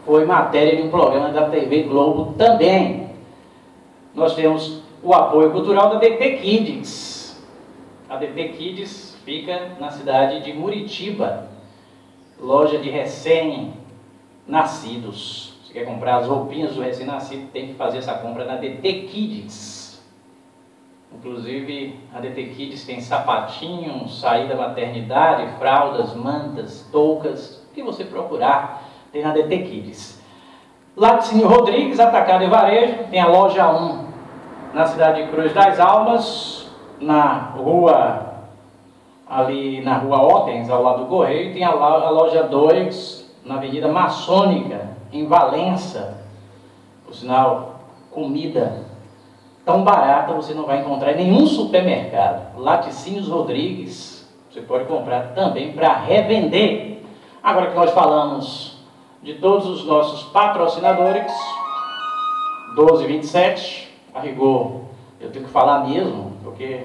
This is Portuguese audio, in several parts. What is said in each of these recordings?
foi matéria de um programa da TV Globo também. Nós temos o apoio cultural da DT Kids. A DT Kids fica na cidade de Muritiba, loja de recém-nascidos. Você quer comprar as roupinhas do recém-nascido, tem que fazer essa compra na DT Kids. Inclusive, a DT Kids tem sapatinho, saída maternidade, fraldas, mantas, toucas, o que você procurar, tem na DT Kids. Laticínio Rodrigues, atacado e varejo, tem a loja 1 na cidade de Cruz das Almas, na rua, ali na rua Otens, ao lado do Correio, tem a loja 2 na Avenida Maçônica, em Valença. Por sinal, comida tão barata você não vai encontrar em nenhum supermercado. Laticínios Rodrigues, você pode comprar também para revender. Agora que nós falamos de todos os nossos patrocinadores, 12h27, a rigor, eu tenho que falar mesmo, porque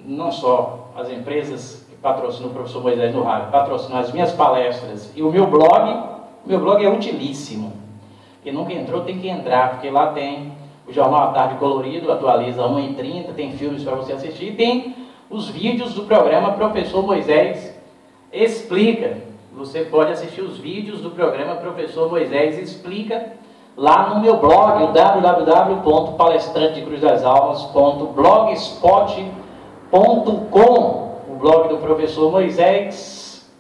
não só as empresas que patrocinam o professor Moisés no rádio, patrocinam as minhas palestras e o meu blog é utilíssimo. Quem nunca entrou tem que entrar, porque lá tem o Jornal à Tarde Colorido, atualiza 1h30, tem filmes para você assistir, e tem os vídeos do programa Professor Moisés Explica. Você pode assistir os vídeos do programa Professor Moisés Explica lá no meu blog, o www.palestrantecruzdalsalmas.blogspot.com. O blog do Professor Moisés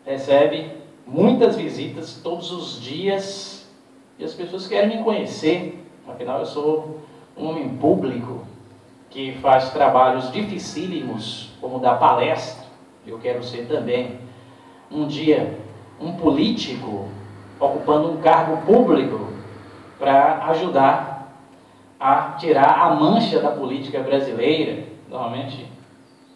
recebe muitas visitas todos os dias e as pessoas querem me conhecer. Afinal, eu sou um homem público que faz trabalhos dificílimos, como dar palestra. Eu quero ser também um dia um político ocupando um cargo público para ajudar a tirar a mancha da política brasileira. Normalmente,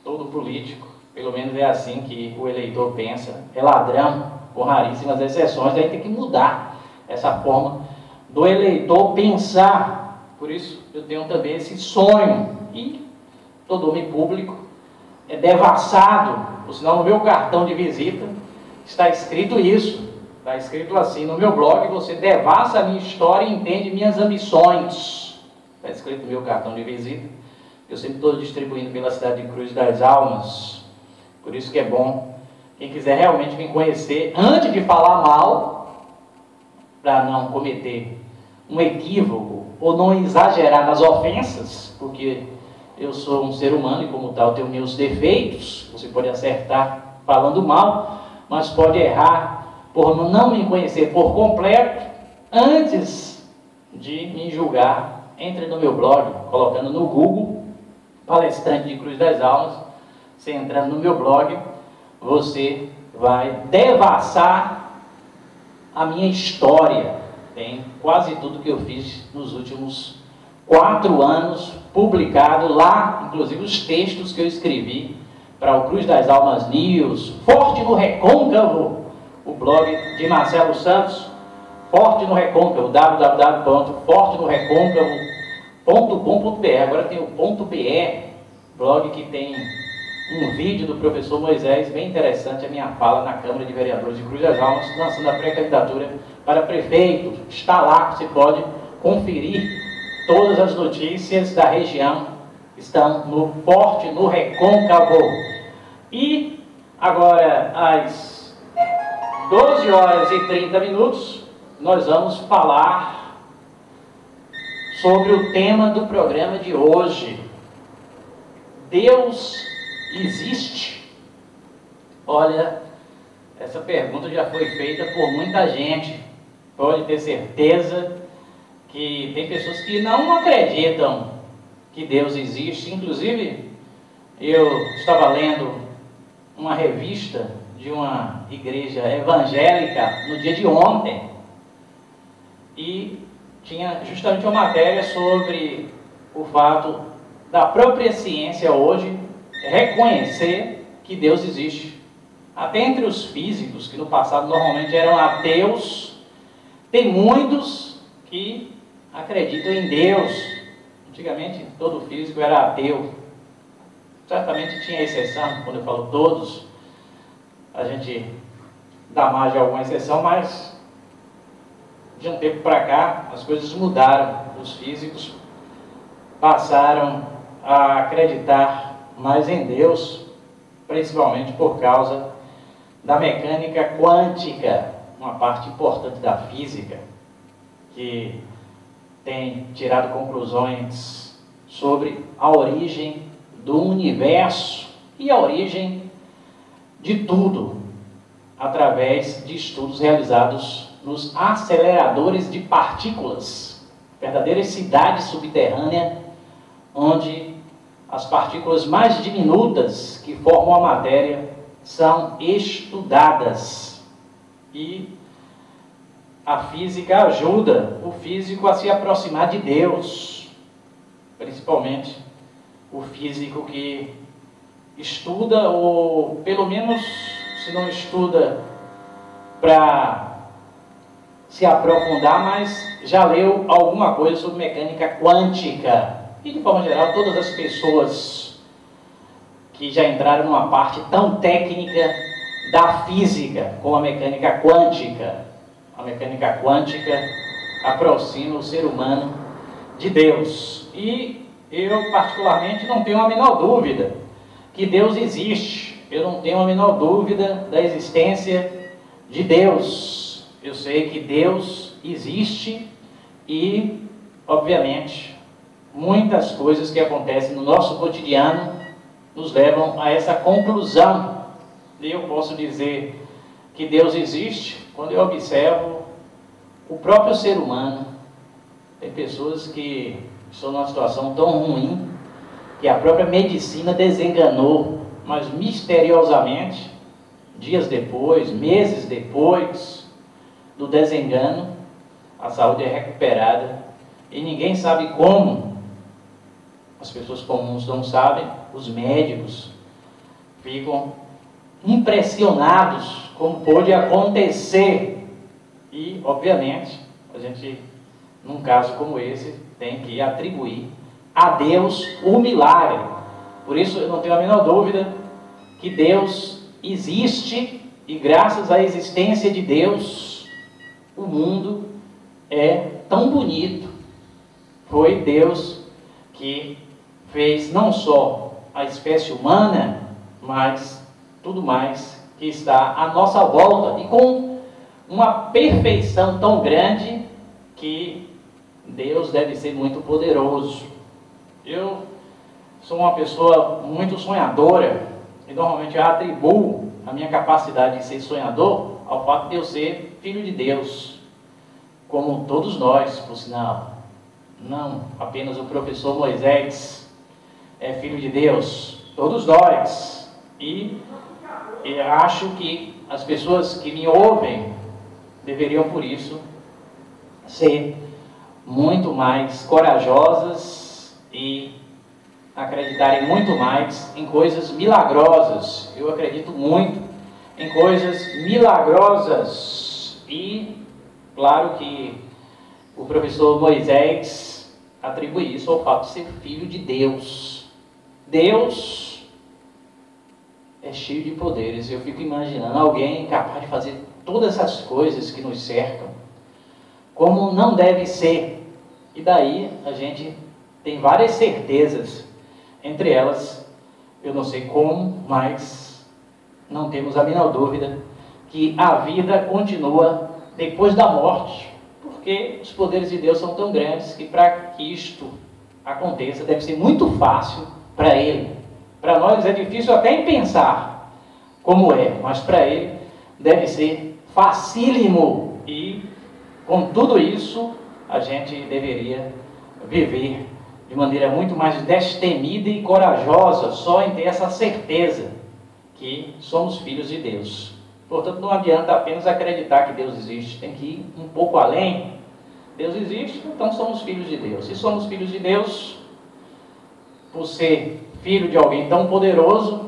todo político, pelo menos é assim que o eleitor pensa, é ladrão, com raríssimas exceções. Daí tem que mudar essa forma do eleitor pensar. Por isso, eu tenho também esse sonho. E todo homem público é devassado. Por sinal, no meu cartão de visita está escrito isso. Está escrito assim, no meu blog, você devassa a minha história e entende minhas ambições. Está escrito no meu cartão de visita. Eu sempre estou distribuindo pela cidade de Cruz das Almas. Por isso que é bom, quem quiser realmente me conhecer, antes de falar mal, para não cometer um equívoco, ou não exagerar nas ofensas, porque eu sou um ser humano e como tal tenho meus defeitos. Você pode acertar falando mal, mas pode errar por não me conhecer por completo. Antes de me julgar, entre no meu blog, colocando no Google Palestrante de Cruz das Almas. Você entrando no meu blog, você vai devassar a minha história. Tem quase tudo que eu fiz nos últimos 4 anos publicado lá, inclusive os textos que eu escrevi para o Cruz das Almas News, Forte no Recôncavo, o blog de Marcelo Santos, Forte no Recôncavo, www.fortenorecôncavo.com.br. Agora tem o .br, blog que tem um vídeo do professor Moisés, bem interessante, a minha fala na Câmara de Vereadores de Cruz das Almas, lançando a pré-candidatura para prefeito. Está lá, você pode conferir todas as notícias da região, estão no Forte no Recôncavo. E agora, às 12h30, nós vamos falar sobre o tema do programa de hoje. Deus existe? Olha, essa pergunta já foi feita por muita gente. Pode ter certeza que tem pessoas que não acreditam que Deus existe. Inclusive, eu estava lendo uma revista de uma igreja evangélica no dia de ontem e tinha justamente uma matéria sobre o fato da própria ciência hoje reconhecer que Deus existe. Até entre os físicos, que no passado normalmente eram ateus, tem muitos que acreditam em Deus. Antigamente todo físico era ateu. Certamente tinha exceção, quando eu falo todos, a gente dá margem a alguma exceção, mas de um tempo para cá, as coisas mudaram. Os físicos passaram a acreditar mais em Deus, principalmente por causa da mecânica quântica, uma parte importante da física, que tem tirado conclusões sobre a origem do universo e a origem de tudo, através de estudos realizados nos aceleradores de partículas, verdadeiras cidades subterrâneas, onde as partículas mais diminutas que formam a matéria são estudadas. E a física ajuda o físico a se aproximar de Deus, principalmente o físico que estuda, ou pelo menos, se não estuda para se aprofundar, mas já leu alguma coisa sobre mecânica quântica. E, de forma geral, todas as pessoas que já entraram numa parte tão técnica da física como a mecânica quântica. A mecânica quântica aproxima o ser humano de Deus. E eu, particularmente, não tenho a menor dúvida que Deus existe. Eu não tenho a menor dúvida da existência de Deus. Eu sei que Deus existe e, obviamente, muitas coisas que acontecem no nosso cotidiano nos levam a essa conclusão. E eu posso dizer que Deus existe quando eu observo o próprio ser humano. Tem pessoas que estão numa situação tão ruim que a própria medicina desenganou, mas misteriosamente, dias depois, meses depois do desengano, a saúde é recuperada e ninguém sabe como. As pessoas comuns não sabem, os médicos ficam impressionados como pôde acontecer. E, obviamente, a gente, num caso como esse, tem que atribuir a Deus o milagre. Por isso, eu não tenho a menor dúvida que Deus existe e, graças à existência de Deus, o mundo é tão bonito. Foi Deus que fez não só a espécie humana, mas tudo mais que está à nossa volta, e com uma perfeição tão grande que Deus deve ser muito poderoso. Eu sou uma pessoa muito sonhadora e normalmente eu atribuo a minha capacidade de ser sonhador ao fato de eu ser filho de Deus, como todos nós, por sinal. Não apenas o professor Moisés é filho de Deus, todos nós. E eu acho que as pessoas que me ouvem deveriam, por isso, ser muito mais corajosas e acreditarem muito mais em coisas milagrosas. Eu acredito muito em coisas milagrosas. E, claro que o professor Moisés atribui isso ao fato de ser filho de Deus. Deus é cheio de poderes. Eu fico imaginando alguém capaz de fazer todas essas coisas que nos cercam, como não deve ser. E daí a gente tem várias certezas. Entre elas, eu não sei como, mas não temos a menor dúvida que a vida continua depois da morte, porque os poderes de Deus são tão grandes que para que isto aconteça deve ser muito fácil para Ele. Para nós é difícil até em pensar como é, mas para Ele deve ser facílimo. E com tudo isso a gente deveria viver de maneira muito mais destemida e corajosa, só em ter essa certeza que somos filhos de Deus. Portanto, não adianta apenas acreditar que Deus existe, tem que ir um pouco além. Deus existe, então somos filhos de Deus. Se somos filhos de Deus, por ser filho de alguém tão poderoso,